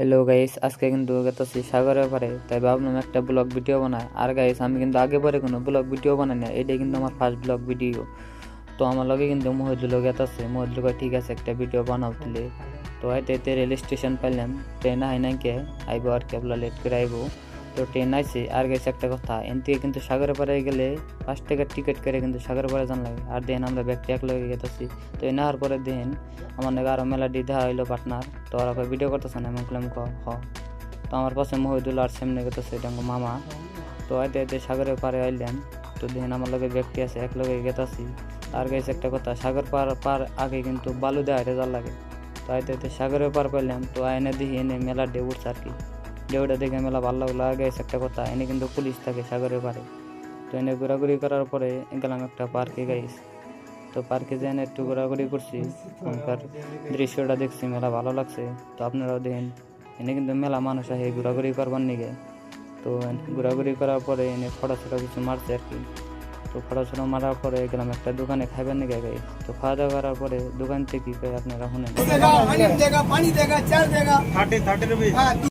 Hello guys, আজকে কিন্তু গেতেছি সাগরের পারে, তাই ভাবলাম একটা ব্লগ ভিডিও বানাই। আর গাইস, আমি কিন্তু আগে পরে কোনো ব্লগ ভিডিও বানাই না, এটাই কিন্তু আমার ফার্স্ট ব্লগ ভিডিও। তো আমার লগে কিন্তু মহিদুল গেতেছে, মহিদুল কয় ঠিক আছে একটা ভিডিও বানাও তুলে। তো এতে রেল স্টেশন পাইলাম, ট্রেন আই নাইকে আইবো আর কেবলা লেট করে আইবো। তো ট্রেন আইসি। আর গেছে একটা কথা, এন থেকে কিন্তু সাগরের পাড়ে গেলে 5 টাকার টিকিট করে কিন্তু সাগরের পাড়ে যান লাগে। আর দেখেন আমরা ব্যাগটি এক লগে গেতেছি। তো এই নেওয়ার পরে দেখেন আমার নাকি আরও মেলা দেখা হইলো পার্টনার। তো ওরা ভিডিও করতেছে না, আমি বললাম হ। তো আমার পাশে মহিদুল আর সামনে গেতেছে এটা আমার মামা। তো এতে সাগরের পাড়ে আইলাম। তো দেখেন আমার লগে ব্যক্তি আছে, এক লগে গেতাছি। আর গেছে একটা কথা, সাগর পার আগে কিন্তু বালু দেওয়া হেঁটে যাওয়ার লাগে। তো এতে সাগরের পার পাইলাম। তো এনে দেখি এনে মেলা ঢেউ উঠছে আর কি। ঢেউটা দেখে মেলা ভালো লাগলো। আর গেছে একটা কথা, এনে কিন্তু পুলিশ থাকে সাগরের পাড়ে। তো এনে ঘোরাঘুরি করার পরে গেলাম একটা পার্কে গাইস। তো পার্কে যেয়ে একটু ঘোরাঘুরি করছি, ওখানকার দৃশ্যটা দেখছি, মেলা ভালো লাগছে। তো আপনারাও দেখেন, এনে কিন্তু মেলা মানুষ আসে ঘোরাঘুরি করবার নিগে। তো ঘোরাঘুরি করার পরে এনে ফটো কিছু মারছে আর কি। তো ফটো মারার পরে গেলাম একটা দোকানে খাইবার নিগে গাই। তো খাওয়া দাওয়া করার পরে দোকান থেকে কি আপনারা শুনেন।